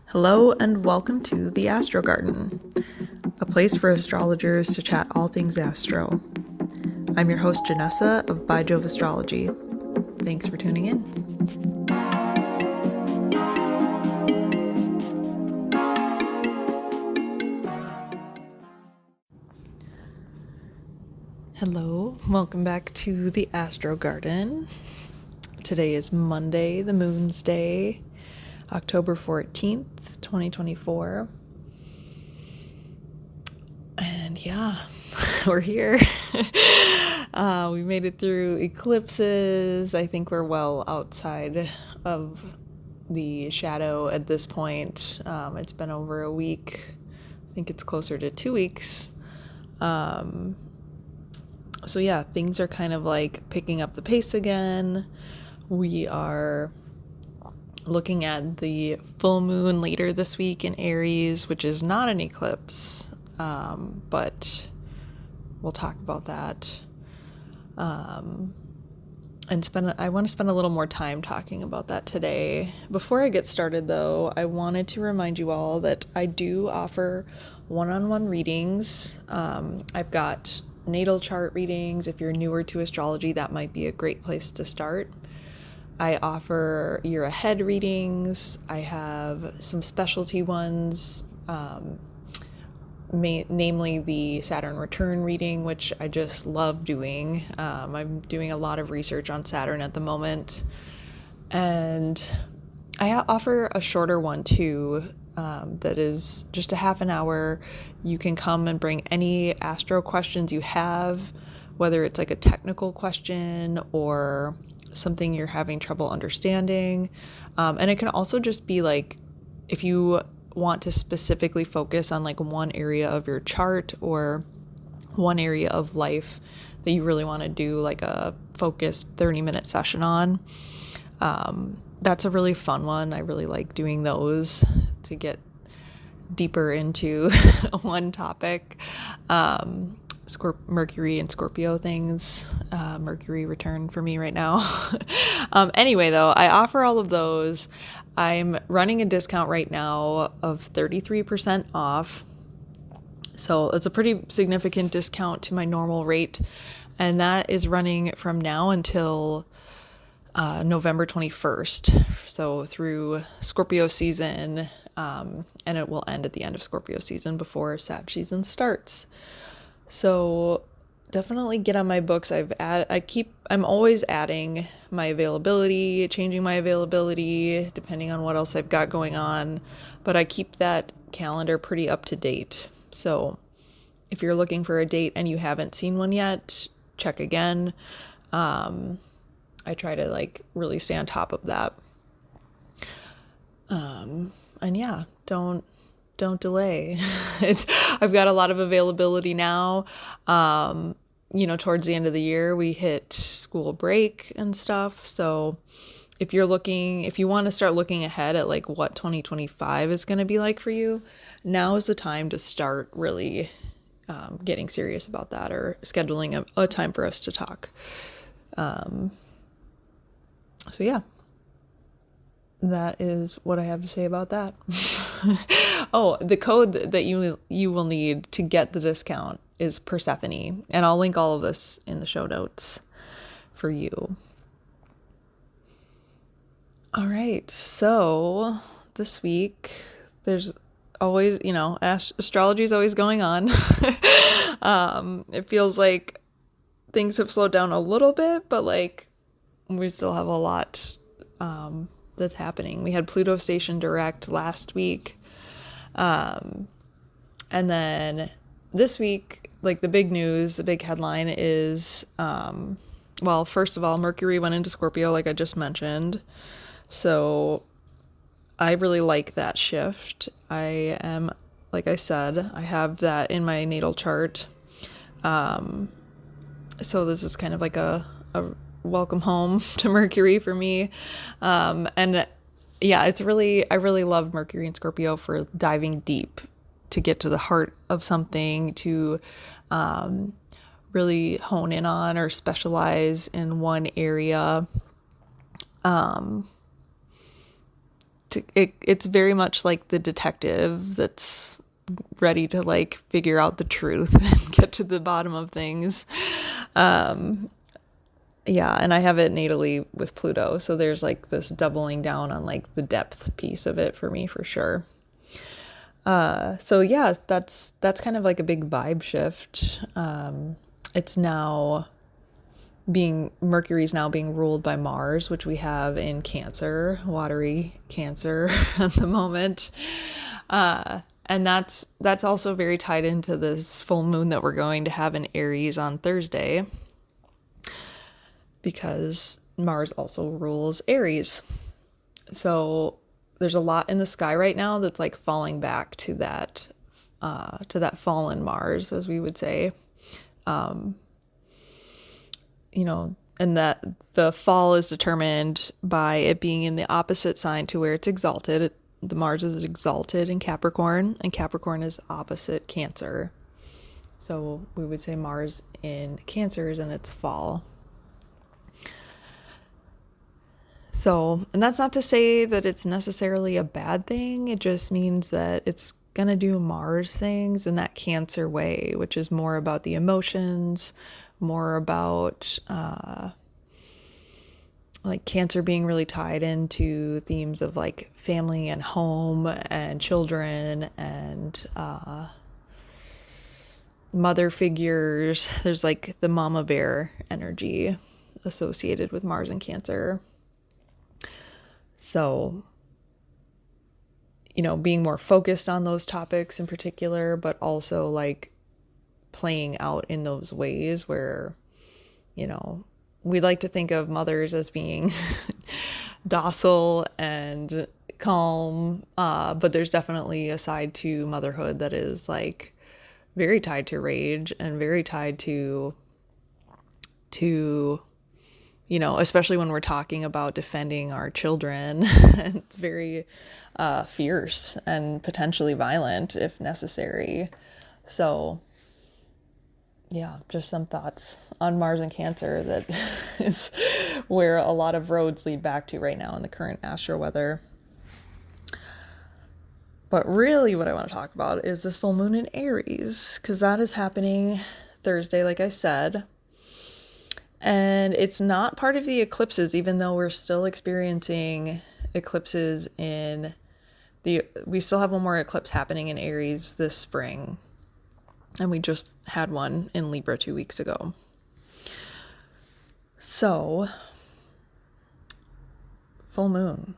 Hello and welcome to the Astro Garden, a place for astrologers to chat all things astro. I'm your host Janessa of By Jove Astrology. Thanks for tuning in. Hello, welcome back to the Astro Garden. Today is Monday, the Moon's Day, October 14th, 2024. And yeah, we're here. We made it through eclipses. I think we're well outside of the shadow at this point. It's been over a week. I think it's closer to 2 weeks. So yeah, things are kind of like picking up the pace again. We are looking at the full moon later this week in Aries, which is not an eclipse, but we'll talk about that. I want to spend a little more time talking about that today. Before I get started, though, I wanted to remind you all that I do offer one-on-one readings. I've got natal chart readings. If you're newer to astrology, that might be a great place to start. I offer year ahead readings. I have some specialty ones, namely the Saturn return reading, which I just love doing. I'm doing a lot of research on Saturn at the moment. And I offer a shorter one too, that is just a half an hour. You can come and bring any astro questions you have, whether it's like a technical question or something you're having trouble understanding. And it can also just be like, if you want to specifically focus on like one area of your chart or one area of life that you really want to do like a focused 30-minute session on. That's a really fun one. I really like doing those to get deeper into one topic. Mercury and Scorpio things. Mercury return for me right now. Anyway, though, I offer all of those. I'm running a discount right now of 33% off. So it's a pretty significant discount to my normal rate. And that is running from now until November 21st. So through Scorpio season. And it will end at the end of Scorpio season before Sag season starts. So definitely get on my books. I'm always adding my availability, changing my availability, depending on what else I've got going on. But I keep that calendar pretty up to date. So if you're looking for a date and you haven't seen one yet, check again. I try to like really stay on top of that. And yeah, don't delay. I've got a lot of availability now. Towards the end of the year, we hit school break and stuff. So if you want to start looking ahead at like what 2025 is going to be like for you, now is the time to start really getting serious about that or scheduling a time for us to talk. So yeah. That is what I have to say about that. Oh, the code that you will need to get the discount is Persephone, and I'll link all of this in the show notes for you. All right, so this week there's always, astrology is always going on. It feels like things have slowed down a little bit, but like we still have a lot that's happening. We had Pluto station direct last week. And then this week, like the big news, the big headline is, first of all, Mercury went into Scorpio, like I just mentioned. So I really like that shift. I am, like I said, I have that in my natal chart. So this is kind of like a welcome home to Mercury for me. And yeah, I really love Mercury and Scorpio for diving deep to get to the heart of something, to really hone in on or specialize in one area, it's very much like the detective that's ready to like figure out the truth and get to the bottom of things. Yeah, and I have it natally with Pluto, so there's like this doubling down on like the depth piece of it for me for sure. So yeah, that's kind of like a big vibe shift. It's now Mercury's now being ruled by Mars, which we have in Cancer, watery Cancer at the moment. And that's also very tied into this full moon that we're going to have in Aries on Thursday, because Mars also rules Aries. So there's a lot in the sky right now that's like falling back to that fallen Mars, as we would say. And that the fall is determined by it being in the opposite sign to where it's exalted. The Mars is exalted in Capricorn, and Capricorn is opposite Cancer. So we would say Mars in Cancer is in its fall. So, and that's not to say that it's necessarily a bad thing. It just means that it's going to do Mars things in that Cancer way, which is more about the emotions, more about like Cancer being really tied into themes of like family and home and children and mother figures. There's like the mama bear energy associated with Mars and Cancer. So, being more focused on those topics in particular, but also like playing out in those ways where, we like to think of mothers as being docile and calm, but there's definitely a side to motherhood that is like very tied to rage and very tied to especially when we're talking about defending our children. It's very fierce and potentially violent if necessary. So yeah, just some thoughts on Mars and Cancer that is where a lot of roads lead back to right now in the current astro weather. But really what I want to talk about is this full moon in Aries, because that is happening Thursday, like I said. And it's not part of the eclipses, even though we're still experiencing eclipses we still have one more eclipse happening in Aries this spring. And we just had one in Libra 2 weeks ago. So, full moon.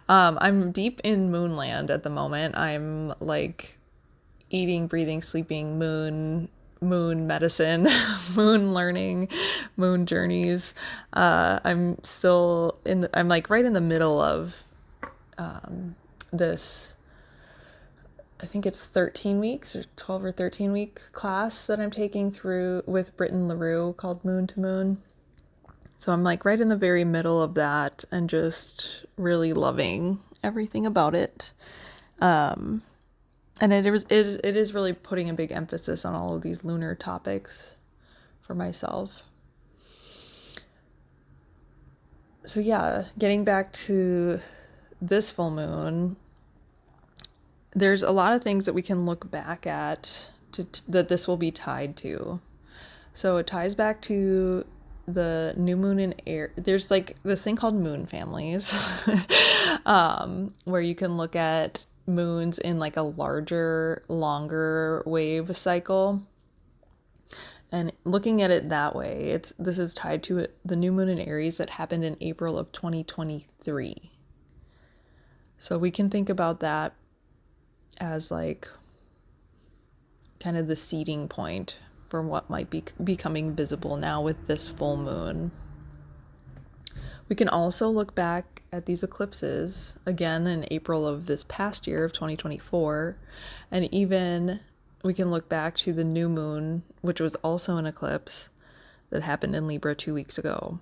I'm deep in moonland at the moment. I'm like eating, breathing, sleeping moon medicine, moon learning, moon journeys. I'm like right in the middle of this, I think it's 13 weeks or 12 or 13 week class that I'm taking through with Britton LaRue called Moon to Moon. So I'm like right in the very middle of that and just really loving everything about it. And it is really putting a big emphasis on all of these lunar topics for myself. So yeah, getting back to this full moon, there's a lot of things that we can look back at that this will be tied to. So it ties back to the new moon in Aries. There's like this thing called moon families, where you can look at moons in like a larger, longer wave cycle. And looking at it that way, this is tied to the new moon in Aries that happened in April of 2023. So we can think about that as like kind of the seeding point for what might be becoming visible now with this full moon. We can also look back at these eclipses again in April of this past year of 2024, and even we can look back to the new moon, which was also an eclipse that happened in Libra 2 weeks ago.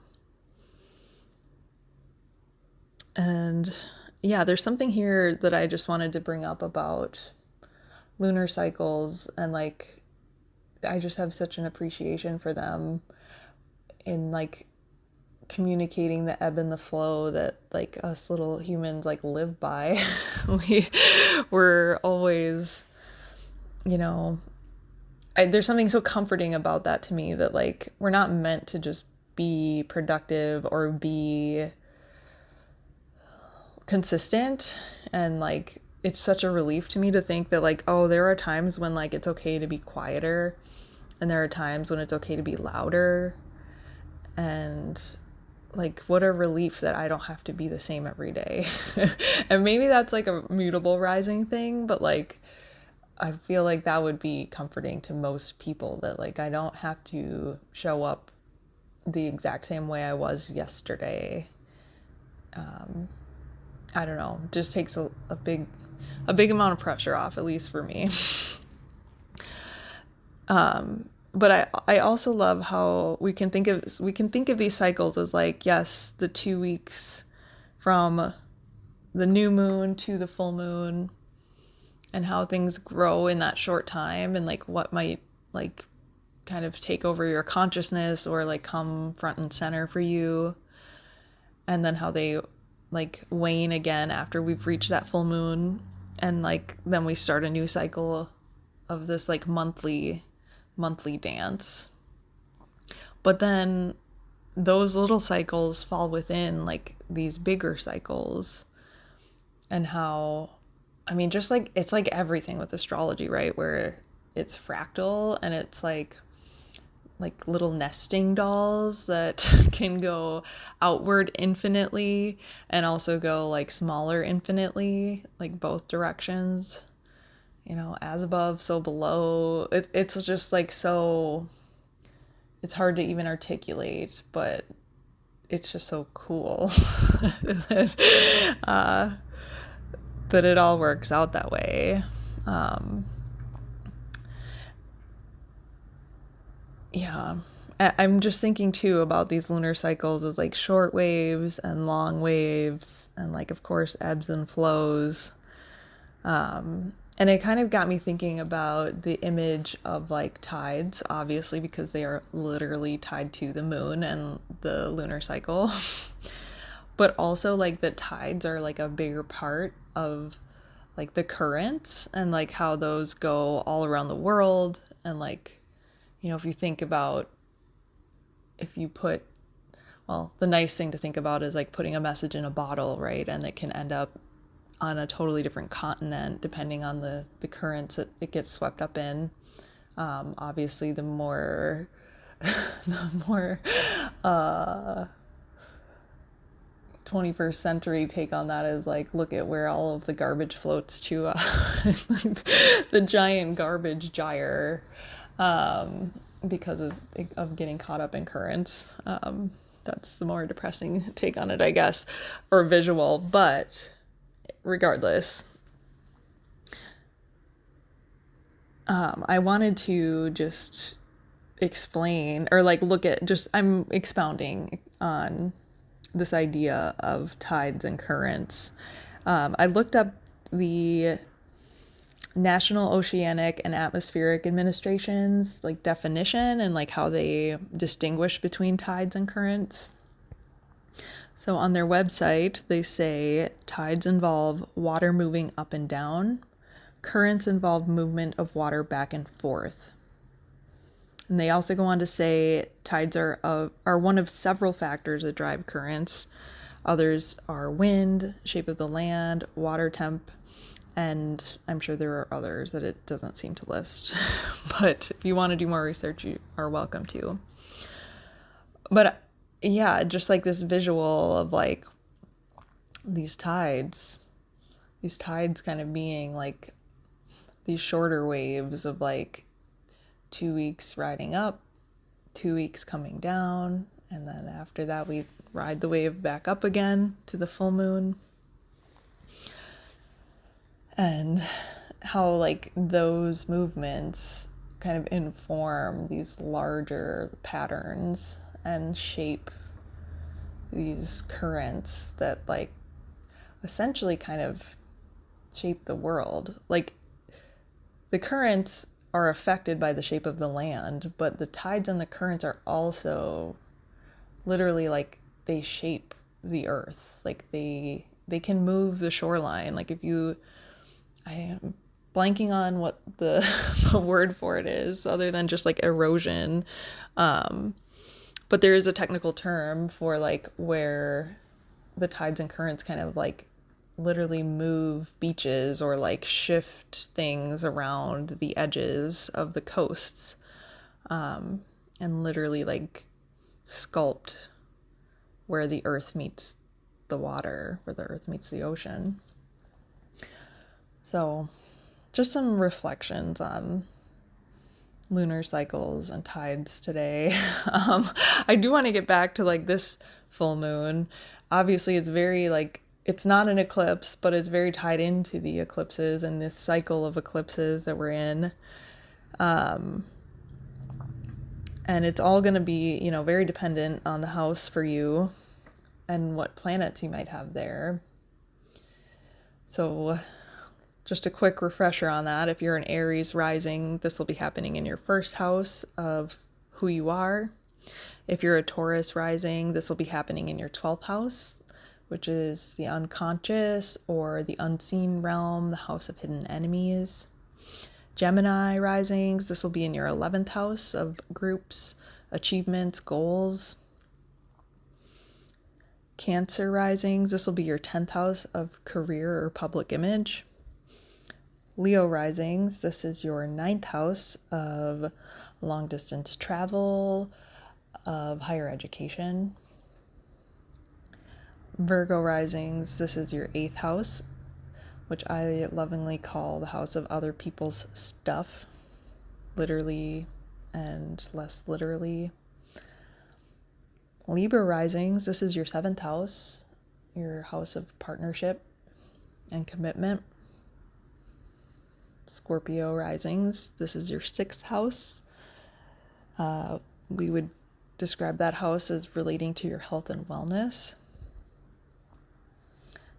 And yeah, there's something here that I just wanted to bring up about lunar cycles, and like I just have such an appreciation for them in like communicating the ebb and the flow that like us little humans like live by. We're always, you know, there's something so comforting about that to me, that like we're not meant to just be productive or be consistent. And like it's such a relief to me to think that like, oh, there are times when like it's okay to be quieter, and there are times when it's okay to be louder. And like what a relief that I don't have to be the same every day. And maybe that's like a mutable rising thing, but like I feel like that would be comforting to most people, that like I don't have to show up the exact same way I was yesterday. I don't know, just takes a big amount of pressure off, at least for me. But I also love how we can think of these cycles as like, yes, the 2 weeks from the new moon to the full moon, and how things grow in that short time, and like what might like kind of take over your consciousness or like come front and center for you, and then how they like wane again after we've reached that full moon, and like then we start a new cycle of this like monthly dance. But then those little cycles fall within like these bigger cycles. And how, I mean, just like it's like everything with astrology, right? Where it's fractal, and it's like little nesting dolls that can go outward infinitely and also go like smaller infinitely, like both directions, you know, as above, so below. It's just like so, it's hard to even articulate, but it's just so cool that it all works out that way. Yeah. I'm just thinking too about these lunar cycles as like short waves and long waves, and like, of course, ebbs and flows. And it kind of got me thinking about the image of like tides, obviously, because they are literally tied to the moon and the lunar cycle. But also like the tides are like a bigger part of like the currents, and like how those go all around the world. And like, you know, if you think about, if you put, well, the nice thing to think about is like putting a message in a bottle, right? And it can end up on a totally different continent depending on the currents it gets swept up in. Obviously, the more 21st century take on that is like, look at where all of the garbage floats to, the giant garbage gyre, because of getting caught up in currents. That's the more depressing take on it, I guess, or visual. But regardless, I wanted to just explain, or like look at, just I'm expounding on this idea of tides and currents. I looked up the National Oceanic and Atmospheric Administration's like definition, and like how they distinguish between tides and currents. So on their website, they say tides involve water moving up and down. Currents involve movement of water back and forth. And they also go on to say tides are one of several factors that drive currents. Others are wind, shape of the land, water temp, and I'm sure there are others that it doesn't seem to list. But if you want to do more research, you are welcome to. But yeah, just like this visual of like these tides kind of being like these shorter waves of like 2 weeks riding up, 2 weeks coming down, and then after that we ride the wave back up again to the full moon. And how like those movements kind of inform these larger patterns and shape these currents that like essentially kind of shape the world. Like the currents are affected by the shape of the land, but the tides and the currents are also literally like they shape the earth. Like they can move the shoreline. Like if you, I am blanking on what the, the word for it is other than just like erosion. But there is a technical term for like where the tides and currents kind of like literally move beaches or like shift things around the edges of the coasts, and literally like sculpt where the earth meets the water, where the earth meets the ocean. So just some reflections on lunar cycles and tides today. I do want to get back to like this full moon. Obviously it's very like, it's not an eclipse, but it's very tied into the eclipses and this cycle of eclipses that we're in. And it's all going to be, you know, very dependent on the house for you and what planets you might have there. So just a quick refresher on that. If you're an Aries rising, this will be happening in your first house of who you are. If you're a Taurus rising, this will be happening in your 12th house, which is the unconscious or the unseen realm, the house of hidden enemies. Gemini risings, this will be in your 11th house of groups, achievements, goals. Cancer risings, this will be your 10th house of career or public image. Leo risings, this is your 9th house of long distance travel, of higher education. Virgo risings, this is your 8th house, which I lovingly call the house of other people's stuff, literally and less literally. Libra risings, this is your 7th house, your house of partnership and commitment. Scorpio risings, this is your 6th house. We would describe that house as relating to your health and wellness.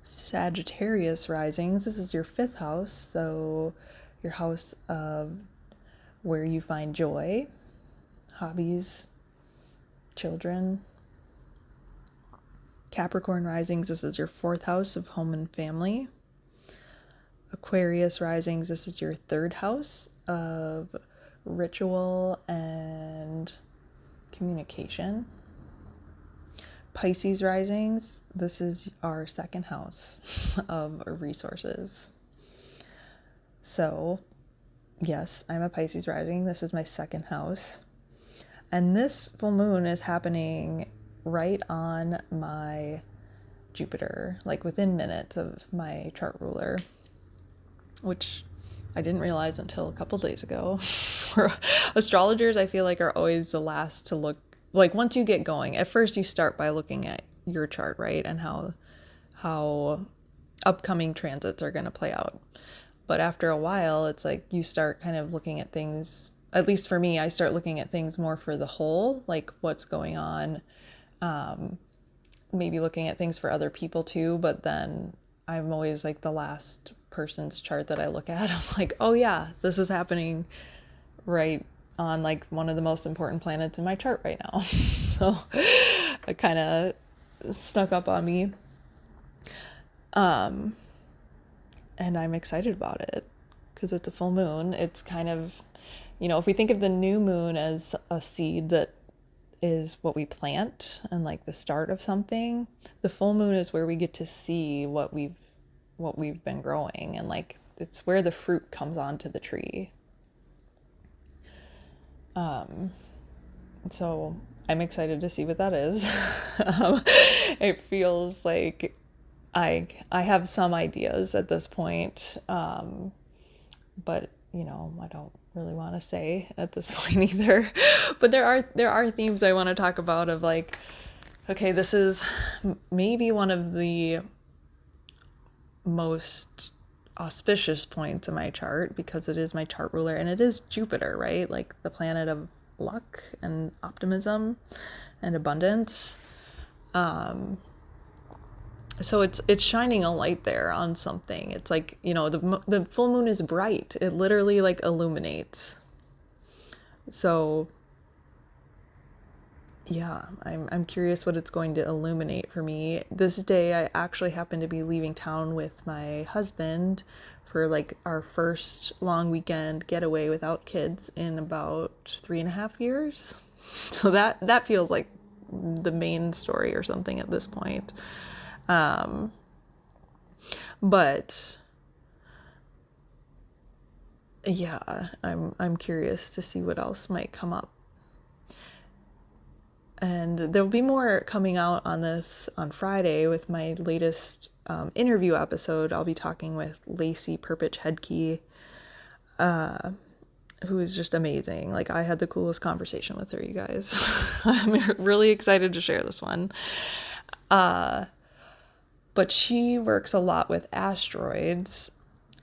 Sagittarius risings, this is your 5th house, so your house of where you find joy, hobbies, children. Capricorn risings, this is your 4th house of home and family. Aquarius risings, this is your 3rd house of ritual and communication. Pisces risings, this is our 2nd house of resources. So, yes, I'm a Pisces rising. This is my 2nd house. And this full moon is happening right on my Jupiter, like within minutes of my chart ruler, which I didn't realize until a couple days ago. Astrologers, I feel like, are always the last to look. Like once you get going, at first you start by looking at your chart, right? And how upcoming transits are going to play out. But after a while, it's like you start kind of looking at things, at least for me, I start looking at things more for the whole, like what's going on. Maybe looking at things for other people too, but then I'm always like the last person's chart that I look at. I'm like, oh yeah, this is happening right on like one of the most important planets in my chart right now. So it kind of snuck up on me. And I'm excited about it because it's a full moon. It's kind of, you know, if we think of the new moon as a seed that is what we plant and like the start of something, the full moon is where we get to see what we've been growing, and like it's where the fruit comes onto the tree. So I'm excited to see what that is. It feels like I have some ideas at this point, but you know, I don't really want to say at this point either. But there are themes I want to talk about of like, okay, this is maybe one of the most auspicious points in my chart because it is my chart ruler and it is Jupiter, right? Like the planet of luck and optimism and abundance. So it's shining a light there on something. It's like, you know, the full moon is bright. It literally like illuminates. So yeah, I'm curious what it's going to illuminate for me. This day, I actually happen to be leaving town with my husband for like our first long weekend getaway without kids in about 3.5 years. So that feels like the main story or something at this point. But yeah, I'm curious to see what else might come up. And there'll be more coming out on this on Friday with my latest interview episode. I'll be talking with Lacey Perpich Headkey, who is just amazing. Like, I had the coolest conversation with her, you guys. I'm really excited to share this one. But she works a lot with asteroids,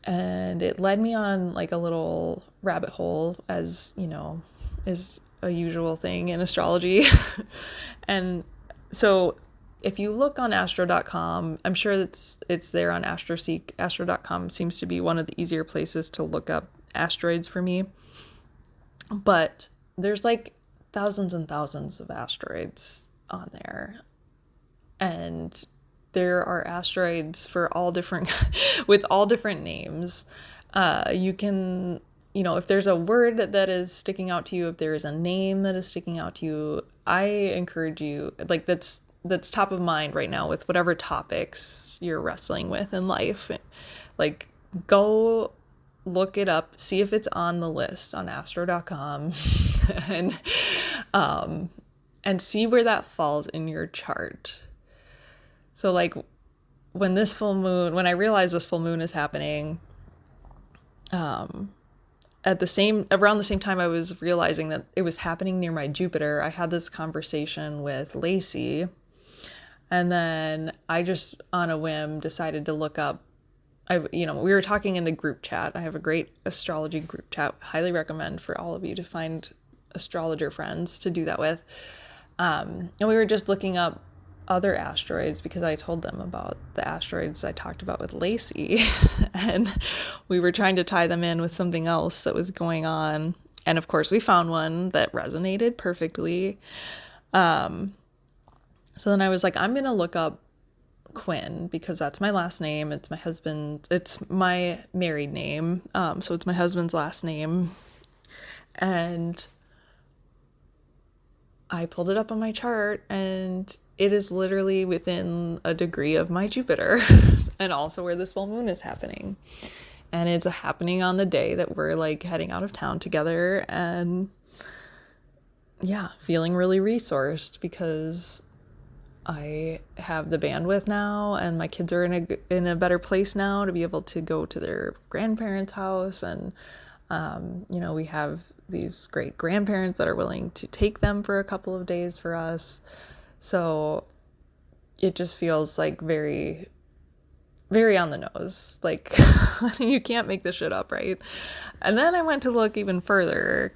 and it led me on like a little rabbit hole, as you know, is a usual thing in astrology. And so if you look on astro.com, I'm sure it's there on AstroSeek. Astro.com seems to be one of the easier places to look up asteroids for me. But there's like thousands and thousands of asteroids on there. And there are asteroids for all different, with all different names. You can, if there's a word that is sticking out to you, if there is a name that is sticking out to you, I encourage you, like that's top of mind right now with whatever topics you're wrestling with in life. Like, go look it up, see if it's on the list on astro.com and see where that falls in your chart. So like when I realized this full moon is happening, around the same time I was realizing that it was happening near my Jupiter, I had this conversation with Lacey, and then I just on a whim decided to look up. We were talking in the group chat. I have a great astrology group chat. Highly recommend for all of you to find astrologer friends to do that with. And we were just looking up other asteroids because I told them about the asteroids I talked about with Lacey, and we were trying to tie them in with something else that was going on. And of course we found one that resonated perfectly. So then I was like, I'm going to look up Quinn because that's my last name. It's my husband. It's my married name. So it's my husband's last name. And I pulled it up on my chart, and it is literally within a degree of my Jupiter and also where this full moon is happening. And it's happening on the day that we're like heading out of town together, and yeah, feeling really resourced because I have the bandwidth now, and my kids are in a better place now to be able to go to their grandparents' house, and we have these great grandparents that are willing to take them for a couple of days for us. So it just feels like very, very on the nose. Like, you can't make this shit up, right? And then I went to look even further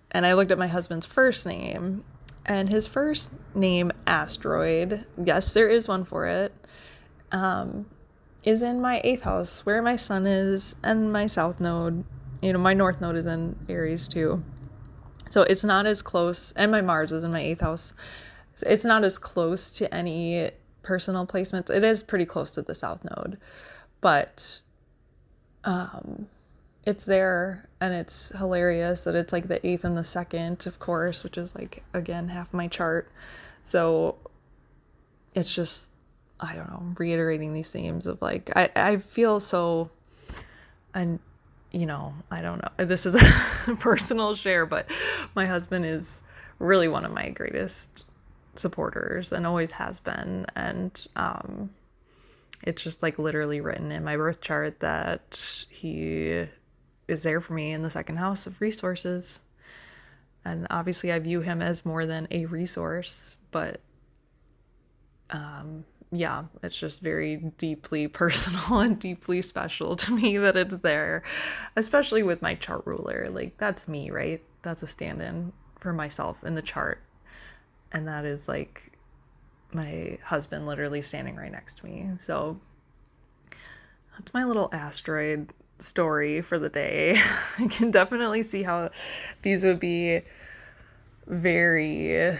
and I looked at my husband's first name, and his first name, Asteroid, yes, there is one for it, is in my 8th house where my sun is, and my south node, my north node is in Aries too. So it's not as close, and my Mars is in my 8th house. It's not as close to any personal placements. It is pretty close to the south node, but it's there, and it's hilarious that it's like the 8th and the 2nd, of course, which is like, again, half my chart. So it's just, I don't know, reiterating these themes of like, I feel so, and I don't know, this is a personal share, but my husband is really one of my greatest supporters and always has been. And it's just like literally written in my birth chart that he is there for me in the 2nd house of resources. And obviously I view him as more than a resource, but yeah, it's just very deeply personal and deeply special to me that it's there, especially with my chart ruler. Like, that's me, right? That's a stand-in for myself in the chart. And that is like my husband literally standing right next to me. So that's my little asteroid story for the day. I can definitely see how these would be very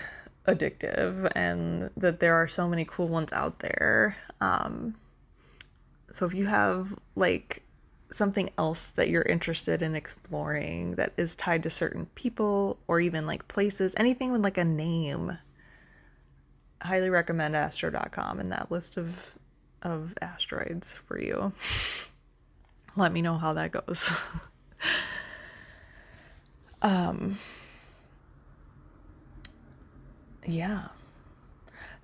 addictive and that there are so many cool ones out there. So if you have like something else that you're interested in exploring that is tied to certain people or even like places, anything with like a name, I highly recommend astro.com and that list of asteroids for you. Let me know how that goes. Yeah.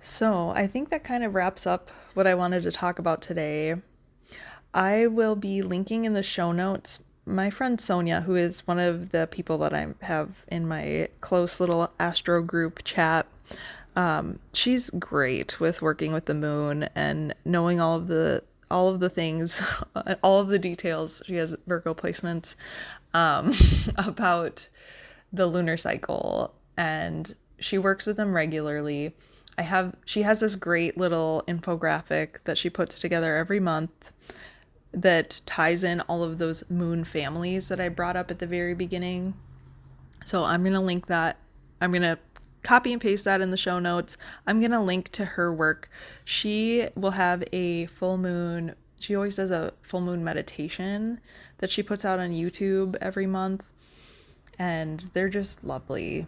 So I think that kind of wraps up what I wanted to talk about today. I will be linking in the show notes my friend Sonia, who is one of the people that I have in my close little astro group chat. She's great with working with the moon and knowing all of the things, all of the details. She has Virgo placements about the lunar cycle, and she works with them regularly. She has this great little infographic that she puts together every month that ties in all of those moon families that I brought up at the very beginning. So I'm going to link that. I'm going to copy and paste that in the show notes. I'm going to link to her work. She will have a full moon. She always does a full moon meditation that she puts out on YouTube every month. And they're just lovely.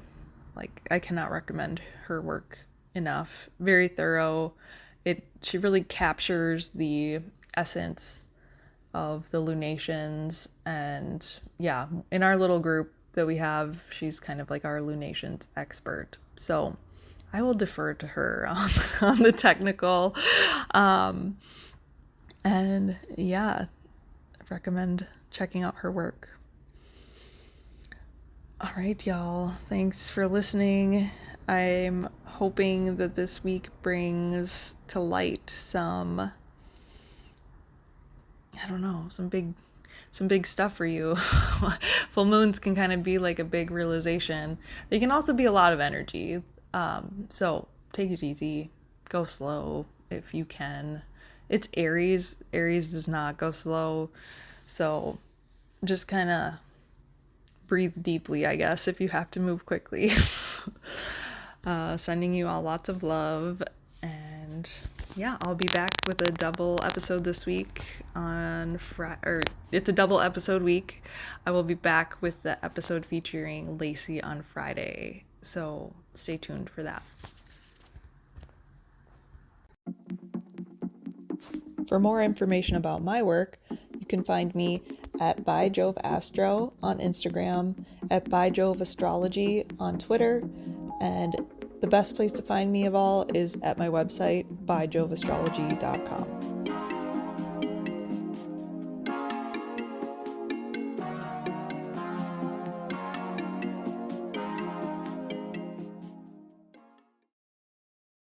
Like, I cannot recommend her work enough. Very thorough. She really captures the essence of the lunations, and yeah, in our little group that we have, she's kind of like our lunations expert. So I will defer to her on the technical. And yeah, I recommend checking out her work. All right, y'all. Thanks for listening. I'm hoping that this week brings to light some, I don't know, some big stuff for you. Full moons can kind of be like a big realization. They can also be a lot of energy. So take it easy. Go slow if you can. It's Aries. Aries does not go slow. So just kind of breathe deeply, I guess, if you have to move quickly. Sending you all lots of love. And yeah, I'll be back with a double episode this week on it's a double episode week. I will be back with the episode featuring Lacey on Friday. So stay tuned for that. For more information about my work, you can find me at By Jove Astro on Instagram, at By Jove Astrology on Twitter, and the best place to find me of all is at my website, byjoveastrology.com.